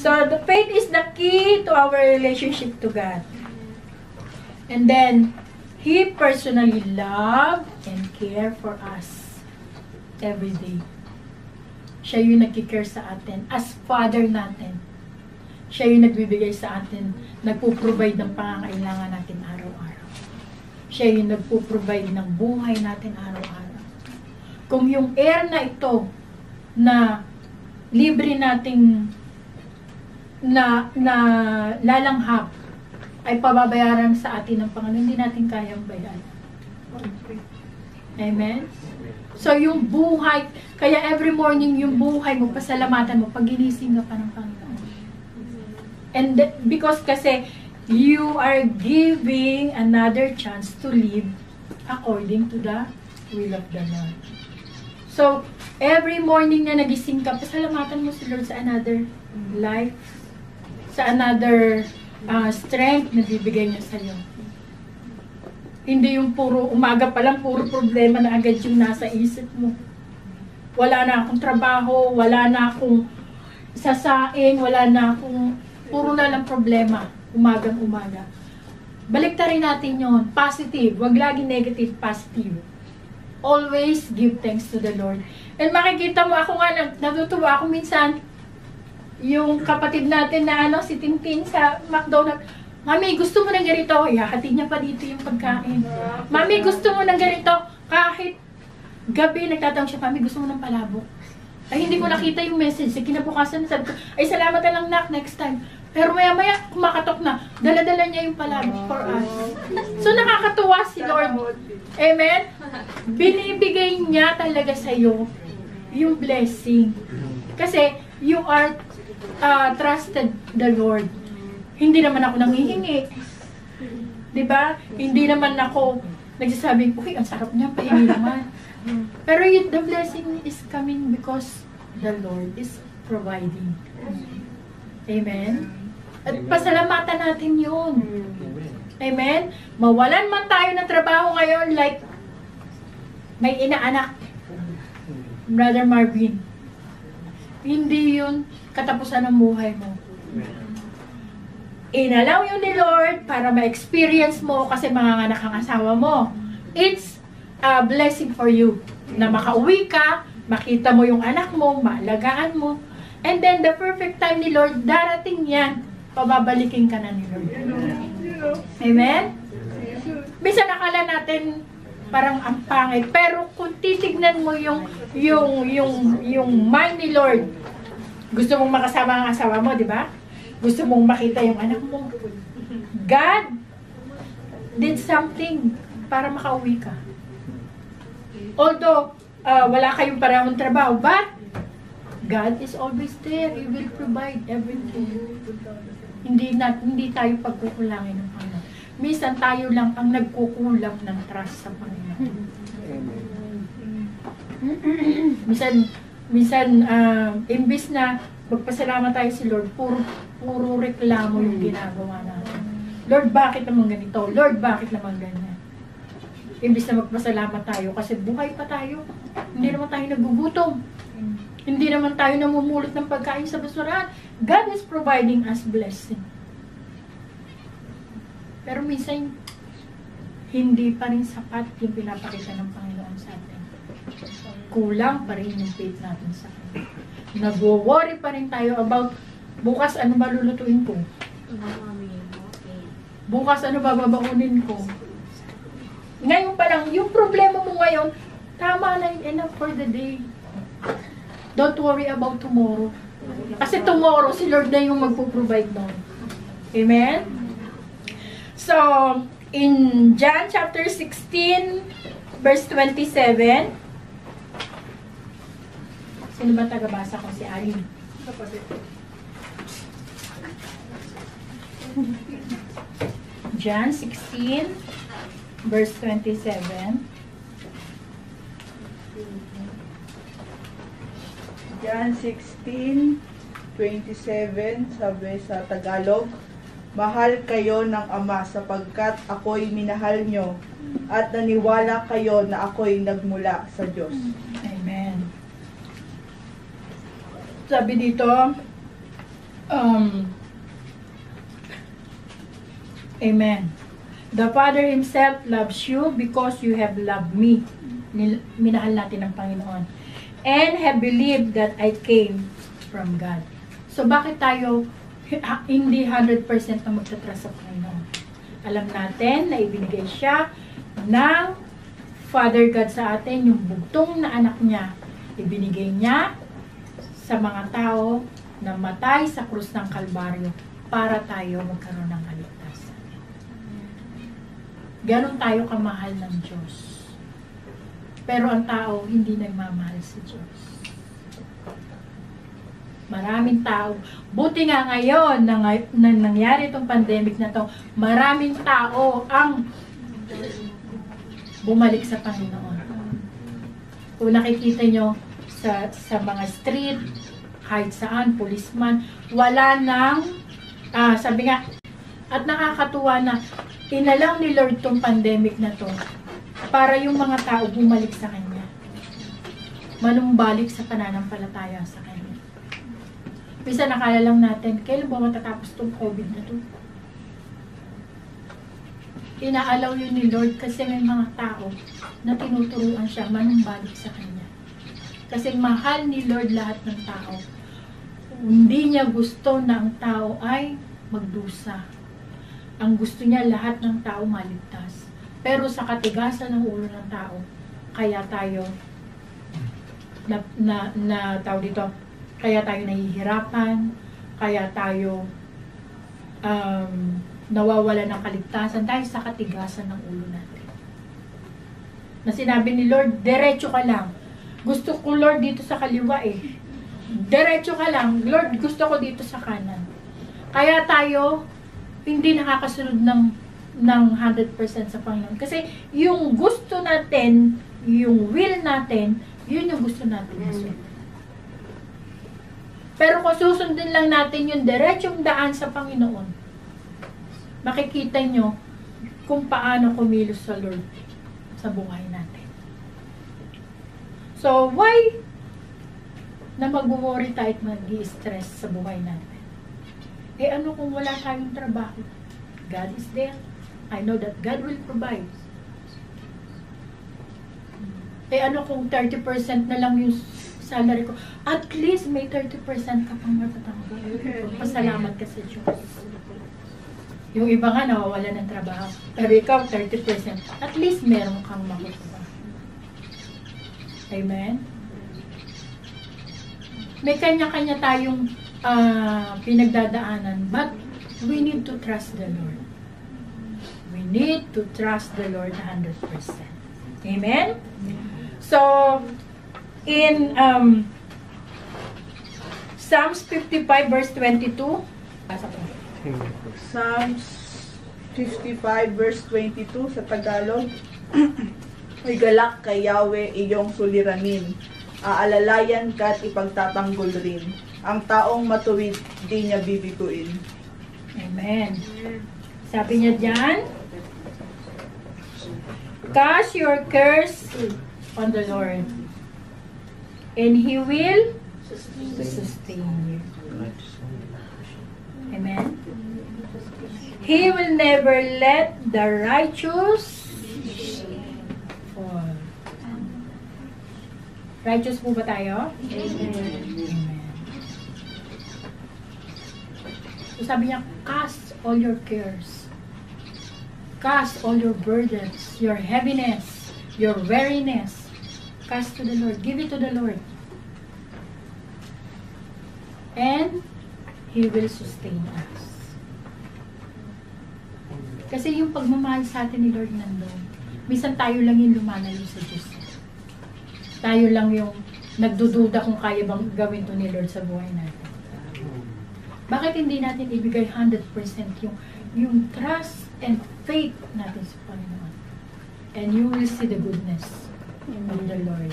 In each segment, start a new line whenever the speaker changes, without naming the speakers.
So, the faith is the key to our relationship to God. And then, He personally love and care for us every day. Siya yung nagkikare sa atin as Father natin. Siya yung nagbibigay sa atin, nagpo-provide ng pangangailangan natin araw-araw. Siya yung nagpo-provide ng buhay natin araw-araw. Kung yung air na ito, na libre nating na lalanghap, ay pababayaran sa atin ng Panginoon, hindi natin kayang bayaran. Amen? So, yung buhay, kaya every morning, yung buhay mo, pasalamatan mo, pag ginising ka pa ng Panginoon. And because kasi, you are giving another chance to live according to the will of the Lord. So, every morning na nagising ka, pasalamatan mo si Lord sa another life, sa another strength na bibigay niya sa iyo. Hindi yung puro umaga pa lang, puro problema na agad yung nasa isip mo. Wala na akong trabaho, wala na akong sasaing, wala na akong, puro na lang problema, umagang-umaga. Baliktarin natin yon, positive, wag lagi negative, positive. Always give thanks to the Lord. And makikita mo, ako nga, natutuwa ako minsan, yung kapatid natin na si Tintin sa McDonald's, Mami, gusto mo ng ganito? Ihahatid niya pa dito yung pagkain. Mami, gusto mo ng ganito? Kahit gabi, nagtatawag siya, Mami, gusto mo ng palabok? Ay, hindi ko nakita yung message. Sa kinabukasan, sabi ko, ay, salamat na lang, Nak, next time. Pero maya-maya, kumakatok na. Dala-dala niya yung palabok for us. So, nakakatuwa si Lord. Amen? Binibigay niya talaga sa'yo yung blessing. Kasi, you are trusted the Lord. Hindi naman ako nanghihingi. Diba? Hindi naman ako nagsasabi, uy, ang sarap niya, pahingi naman. Pero the blessing is coming because the Lord is providing. Amen? At pasalamatan natin yun. Amen? Mawalan man tayo ng trabaho ngayon, like may inaanak, Brother Marvin. Hindi yun katapusan ng buhay mo. Inalaw yun ni Lord para ma-experience mo kasi manganganak ang asawa mo. It's a blessing for you na makauwi ka, makita mo yung anak mo, maalagaan mo. And then the perfect time ni Lord, darating yan, pababalikin ka na ni Lord. Amen? Bisa nakala natin parang ang pangit, pero kung titignan mo yung mind ni Lord, gusto mong makasama ang asawa mo, di ba? Gusto mong makita yung anak mo. God did something para makauwi ka. Although, wala kayong parehong trabaho, but God is always there. He will provide everything. Hindi tayo pagkukulangin ng Panginoon. Minsan tayo lang ang nagkukulang ng trust sa Panginoon. Minsan, imbis na magpasalamat tayo si Lord, puro reklamo yung ginagawa natin. Lord, bakit naman ganito? Lord, bakit naman ganyan? Imbis na magpasalamat tayo kasi buhay pa tayo. Hindi naman tayo nagugutom. Hindi naman tayo namumulot ng pagkain sa basurahan. God is providing us blessing. Pero minsan, hindi pa rin sapat yung pinapakita ng Panginoon sa atin. Kulang pa rin yung faith natin sa Kanya. Nag-worry pa rin tayo about bukas ano ba lulutuin ko? Bukas ano ba babakunin ko? Ngayon pa lang, yung problema mo ngayon, tama na yun, enough for the day. Don't worry about tomorrow. Kasi tomorrow, si Lord na yung magpo-provide nun. Amen? So, in John chapter 16, verse 27, sino ba tagabasa ko? Si Alin. John 16, verse 27.
John 16, 27, sabi sa Tagalog, mahal kayo ng Ama sapagkat ako'y minahal nyo at naniwala kayo na ako'y nagmula sa Diyos.
Amen. Sabi dito, Amen. The Father Himself loves you because you have loved me. Minahal natin ng Panginoon. And have believed that I came from God. So bakit tayo hindi 100% na magtatrust sa Panginoon? Alam natin na ibinigay siya ng Father God sa atin, yung bugtong na anak niya. Ibinigay niya sa mga tao na matay sa krus ng Kalbaryo para tayo magkaroon ng kaligtasan. Ganon tayo kamahal ng Diyos. Pero ang tao hindi nagmamahal sa Diyos. Maraming tao. Buti nga ngayon na nangyari itong pandemic na to, maraming tao ang bumalik sa Panginoon. Kung nakikita nyo sa mga street, kahit saan, policeman, wala nang, sabi nga, at nakakatuwa na, inalaw ni Lord tong pandemic na to para yung mga tao bumalik sa Kanya. Manumbalik sa pananampalataya sa Kanya. Minsan nakala lang natin, kailan ba matatapos tong COVID na to? Inaalaw yun ni Lord kasi may mga tao na tinuturuan siya manumbalik sa Kanya. Kasi mahal ni Lord lahat ng tao. Hindi niya gusto na ang tao ay magdusa. Ang gusto niya lahat ng tao maligtas. Pero sa katigasan ng ulo ng tao, kaya tayo tao dito, kaya tayo nahihirapan, kaya tayo nawawala ng kaligtasan dahil sa katigasan ng ulo natin. Na sinabi ni Lord, diretso ka lang. Gusto ko, Lord, dito sa kaliwa eh. Diretso ka lang. Lord, gusto ko dito sa kanan. Kaya tayo hindi nakakasunod ng 100% sa Panginoon. Kasi yung gusto natin, yung will natin, yun yung gusto natin. Pero kung susundin lang natin yung diretsong daan sa Panginoon, makikita nyo kung paano kumilos sa Lord sa buhay natin. So, why na mag-worry tayo at mag-i-stress sa buhay natin? Eh ano kung wala tayong trabaho? God is there. I know that God will provide. Eh ano kung 30% na lang yung salary ko? At least may 30% ka pang matatanggap. Pasalamat ka sa Diyos. Yung iba nga nawawala ng trabaho. Pero ikaw 30%. At least meron kang makukuha. Amen? May kanya-kanya tayong pinagdadaanan. But we need to trust the Lord. We need to trust the Lord 100%. Amen? So, in Psalms 55 verse 22,
Psalms 55 verse 22 sa Tagalog. May galak kay Yahweh iyong suliranin. Aalalayan ka at ipagtatanggol rin. Ang taong matuwid, di niya bibiguin.
Amen. Sabi niya dyan, cast your cares on the Lord, and He will sustain you. Amen. He will never let the righteous fall. Righteous po ba tayo? Amen. So sabi niya, cast all your cares. Cast all your burdens, your heaviness, your weariness. Cast to the Lord. Give it to the Lord. And He will sustain us. Kasi yung pagmamahal sa atin ni Lord nandun. Minsan tayo lang yung lumalayo sa Diyos. Tayo lang yung nagdududa kung kaya bang gawin to ni Lord sa buhay natin. Bakit hindi natin ibigay 100% yung trust and faith natin sa Panginoon? And you will see the goodness of the Lord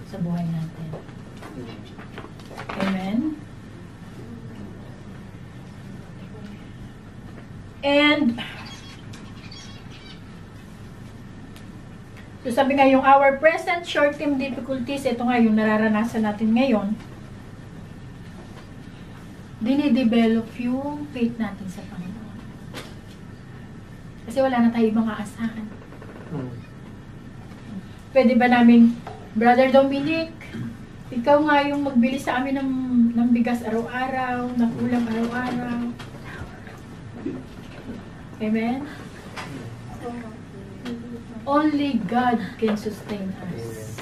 sa buhay natin. Amen? And so sabi nga yung our present short-term difficulties, ito nga yung nararanasan natin ngayon. dinidevelop yung faith natin sa Panginoon. Kasi wala na tayo ibang aasahan. Pwede ba namin, Brother Dominic, ikaw nga yung magbili sa amin ng bigas araw-araw, ng ulam araw-araw. Amen? Only God can sustain us.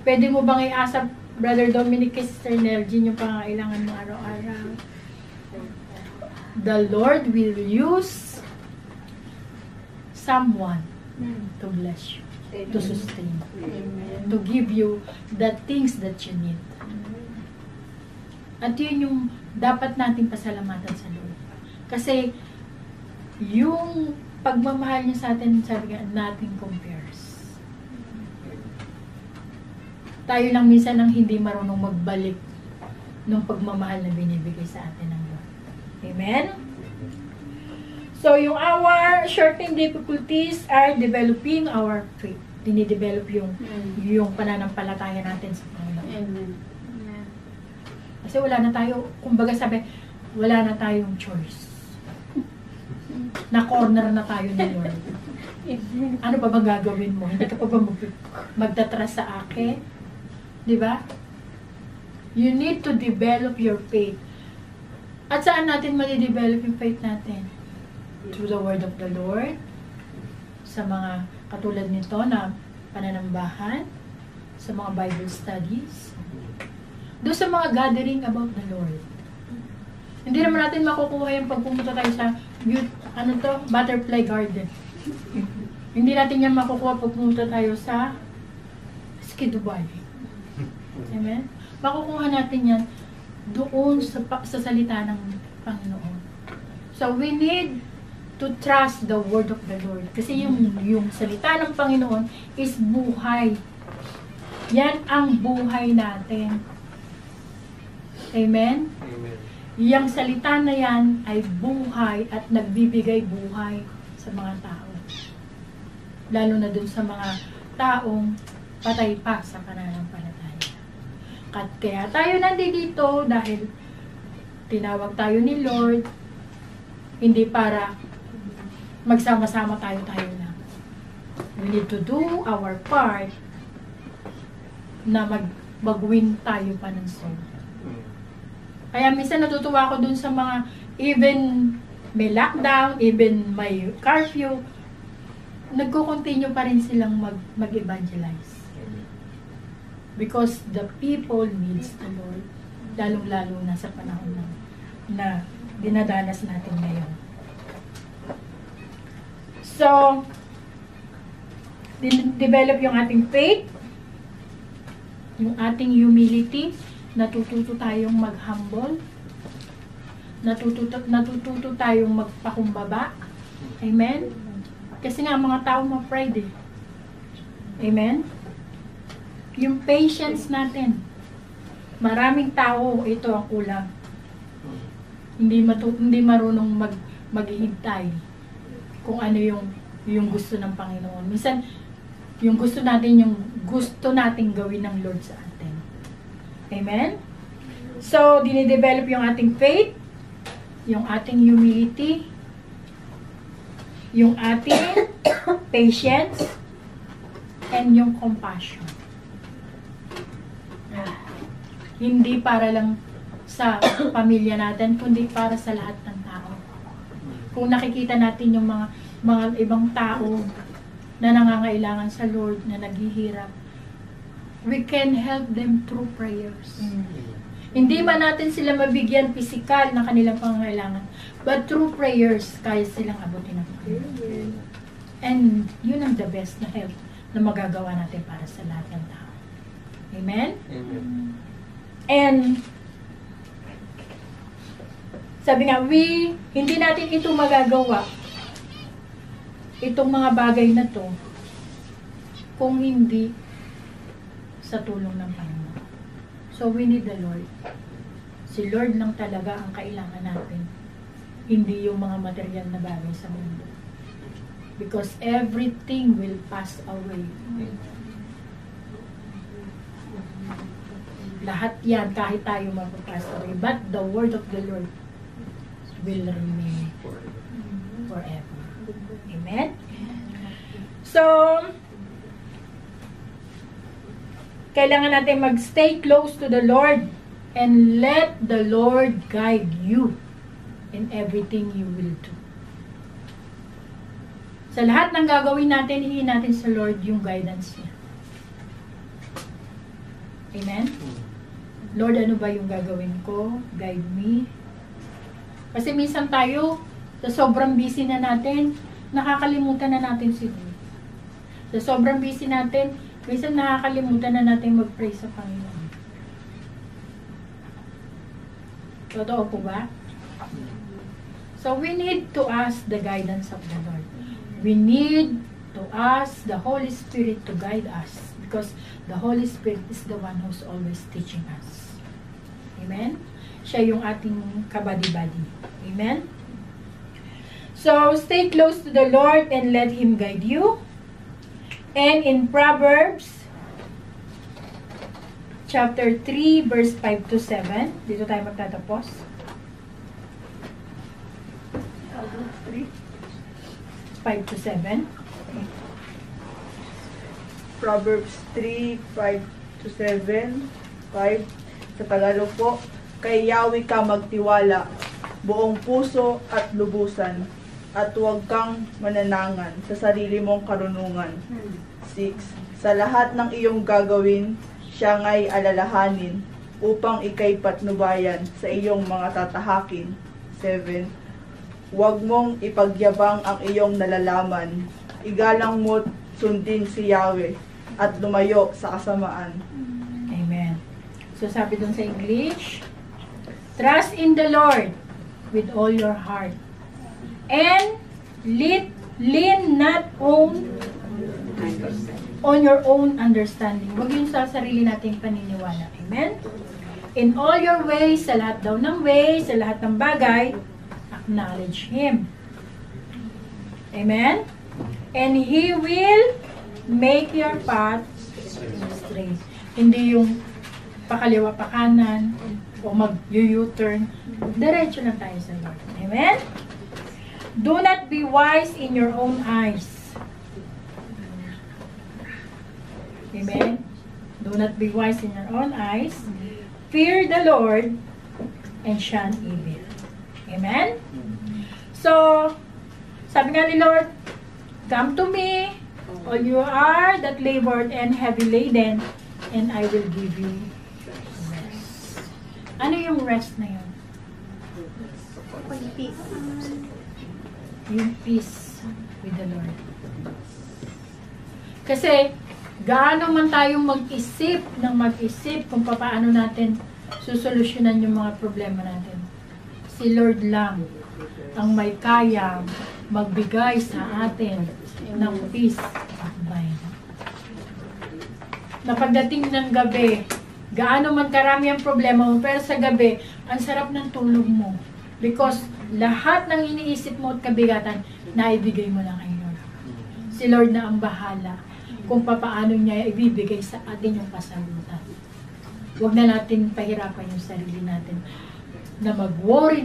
Pwede mo bang iasa, Brother Dominic, kay Sister Nelgin, yung pangailangan mo araw-araw? The Lord will use someone to bless you, to sustain you, to give you the things that you need. At yun yung dapat natin pasalamatan sa Lord. Kasi yung pagmamahal niya sa atin, sabi nga, nothing compares. Tayo lang minsan ang hindi marunong magbalik ng pagmamahal na binibigay sa atin ng Lord. Amen? So, yung our short-term difficulties are developing our faith. Dinidevelop yung pananampalataya natin sa Panginoon.
Amen.
Kasi wala na tayo, kumbaga sabi, wala na tayong choice. Na-corner na tayo ni Lord. Ano pa bang gagawin mo? Hindi ka pa ba magtatras sa akin? Di ba? You need to develop your faith. At saan natin mali-develop yung faith natin? Through the word of the Lord, sa mga katulad nito na pananambahan, sa mga Bible studies, doon sa mga gathering about the Lord. Hindi naman natin makukuha yung pagpumunta tayo sa butterfly garden. Hindi natin yan makukuha pag pumunta tayo sa Skidoo Valley. Amen? Makukuha natin yan doon sa salita ng Panginoon. So we need to trust the word of the Lord. Kasi yung salita ng Panginoon is buhay. Yan ang buhay natin. Amen?
Amen.
Yang salita na yan ay buhay at nagbibigay buhay sa mga tao. Lalo na dun sa mga taong patay pa sa pananampalataya. Kaya tayo nandito dahil tinawag tayo ni Lord, hindi para magsama-sama tayo lang. We need to do our part na mag-win tayo pa ng soul. Kaya minsan natutuwa ako dun sa mga, even may lockdown, even may curfew, nagko-continue pa rin silang mag-evangelize. Because the people needs the Lord, lalong-lalo na sa panahon na dinadanas natin ngayon. So, develop yung ating faith, yung ating humility, natututo tayong mag-humble, natututo tayong magpakumbaba. Amen? Kasi nga mga tao ma-pride eh. Amen? Yung patience natin. Maraming tao, ito ang kulang. Hindi marunong maghihintay kung ano yung gusto ng Panginoon. Minsan, yung gusto natin gawin ng Lord sa atin. Amen? So, dinidevelop yung ating faith, yung ating humility, yung ating patience, and yung compassion. Hindi para lang sa pamilya natin, kundi para sa lahat ng tao. Kung nakikita natin yung mga ibang tao na nangangailangan sa Lord, na naghihirap, we can help them through prayers. Hindi man natin sila mabigyan physical na kanilang pangangailangan, but through prayers, kaya silang abutin ng Panginoon. And yun ang the best na help na magagawa natin para sa lahat ng tao. Amen?
Amen.
And sabi nga, hindi natin ito magagawa, itong mga bagay na to, kung hindi sa tulong ng Panginoon. So we need the Lord. Si Lord lang talaga ang kailangan natin, hindi yung mga material na bagay sa mundo. Because everything will pass away. Lahat yan, kahit tayo mapapass away. But the word of the Lord will remain forever. Amen? So, kailangan natin mag-stay close to the Lord and let the Lord guide you in everything you will do. Sa lahat ng gagawin natin, hingin natin sa Lord yung guidance niya. Amen? Lord, ano ba yung gagawin ko? Guide me. Kasi minsan tayo, sa sobrang busy na natin, nakakalimutan na natin si Lord. Sa sobrang busy natin, minsan nakakalimutan na natin mag-pray sa Panginoon. Totoo po ba? So, we need to ask the guidance of the Lord. We need to ask the Holy Spirit to guide us because the Holy Spirit is the one who's always teaching us. Amen? Siya yung ating kabadi-badi. Amen? So, stay close to the Lord and let Him guide you. And in Proverbs chapter 3, verse 5 to 7, dito tayo magtatapos.
Proverbs 3.
5 to 7.
Proverbs 3, 5 to 7. 5. Sa Tagalog po, kay Yahweh ka magtiwala, buong puso at lubusan, at huwag kang mananangan sa sarili mong karunungan. 6. Sa lahat ng iyong gagawin, siya nga'y alalahanin, upang ika'y patnubayan sa iyong mga tatahakin. 7. Huwag mong ipagyabang ang iyong nalalaman. Igalang mo't sundin si Yahweh at lumayo sa kasamaan.
Amen. So sabi dun sa English, trust in the Lord with all your heart and lean not on your own understanding. Huwag yun sa sarili nating paniniwala. Amen? In all your ways, sa lahat daw ng ways, sa lahat ng bagay, acknowledge Him. Amen? And He will make your path straight. Hindi yung pakaliwa pa kanan o mag-U-turn. Diretso lang tayo sa Lord. Amen? Do not be wise in your own eyes. Amen? Do not be wise in your own eyes. Fear the Lord and shun evil. Amen? So, sabi nga ni Lord, come to me, all you are that labored and heavy laden, and I will give you rest. Ano yung rest na yun? Yung peace with the Lord. Kasi, gaano man tayong mag-isip kung paano natin susolusyonan yung mga problema natin. Si Lord lang ang may kayang magbigay sa atin ng peace of mind. Na pagdating ng gabi, gaano man karami ang problema mo, pero sa gabi, ang sarap ng tulog mo. Because lahat ng iniisip mo at kabigatan, naibigay mo lang kay Lord. Si Lord na ang bahala kung paano niya ibibigay sa atin yung kasagutan. Huwag na natin pahirapan yung sarili natin na mag-worry,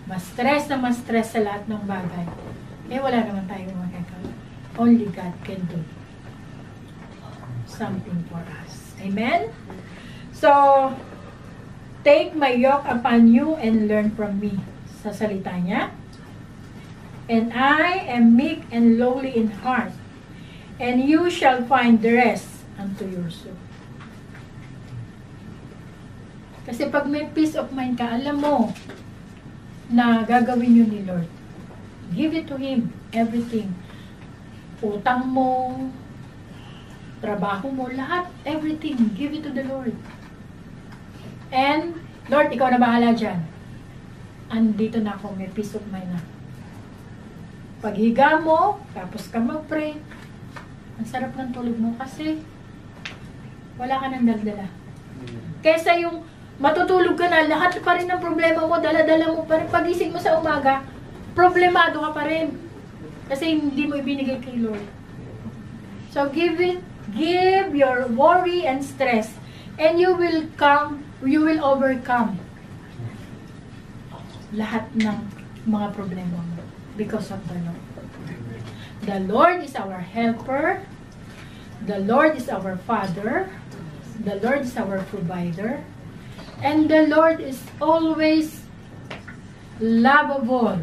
ma-stress sa lahat ng bagay. Eh, wala naman tayong magagawa. Only God can do something for us. Amen? So, take my yoke upon you and learn from me. Sa salita niya. And I am meek and lowly in heart, and you shall find rest unto your soul. Kasi pag may peace of mind ka, alam mo na gagawin yun ni Lord. Give it to Him. Everything. Utang mo, trabaho mo, lahat, everything. Give it to the Lord. And, Lord, ikaw na bahala dyan. Andito na ako, may peace of mind na. Paghiga mo, tapos ka mag-pray, ang sarap ng tulog mo kasi wala ka nang daldala. Kesa yung matutulog ka na, lahat pa rin ng problema mo, dala-dala mo pa rin. Pagising mo sa umaga, problemado ka pa rin. Kasi hindi mo ibinigay kay Lord. So, give your worry and stress, And you will overcome lahat ng mga problema mo because of the Lord. The Lord is our helper. The Lord is our Father. The Lord is our provider. And the Lord is always lovable.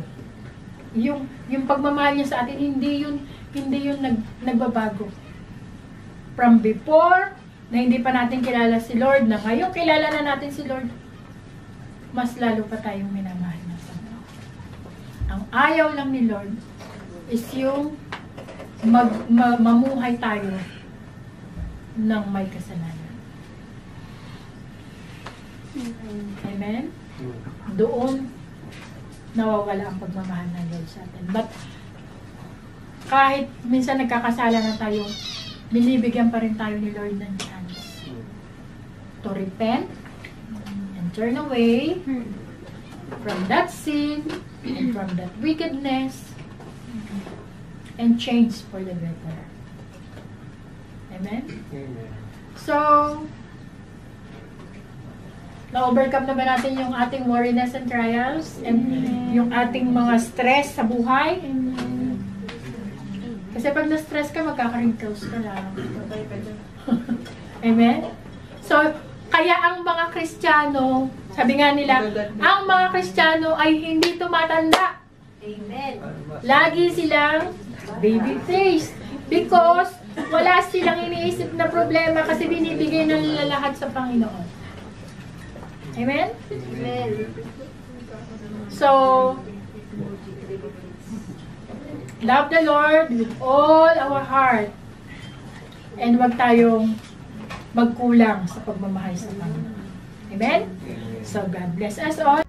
Yung pagmamahal niya sa atin, hindi yun nagbabago. From before, na hindi pa natin kilala si Lord, na ngayon kilala na natin si Lord, mas lalo pa tayong minamahal na sa Lord. Ang ayaw lang ni Lord is yung mamuhay tayo ng may kasalanan. Amen? Doon nawawala ang pagmamahal ng Lord sa atin. But kahit minsan nagkakasala na tayo, binibigyan pa rin tayo ni Lord ng chance to repent and turn away from that sin and from that wickedness and change for the better. Amen?
Amen.
So, na-overcome na ba natin yung ating worriness and trials and yung ating mga stress sa buhay? Kasi pag na-stress ka, magkaka-wrinkles ka lang. Amen? So, kaya ang mga Kristiyano, sabi nga nila, ang mga Kristiyano ay hindi tumatanda.
Amen.
Lagi silang baby face. Because wala silang iniisip na problema kasi binibigay na nila lahat sa Panginoon. Amen?
Amen.
So, love the Lord with all our heart. And wag tayong magkulang sa pagmamahal sa Panginoon. Amen? So, God bless us all.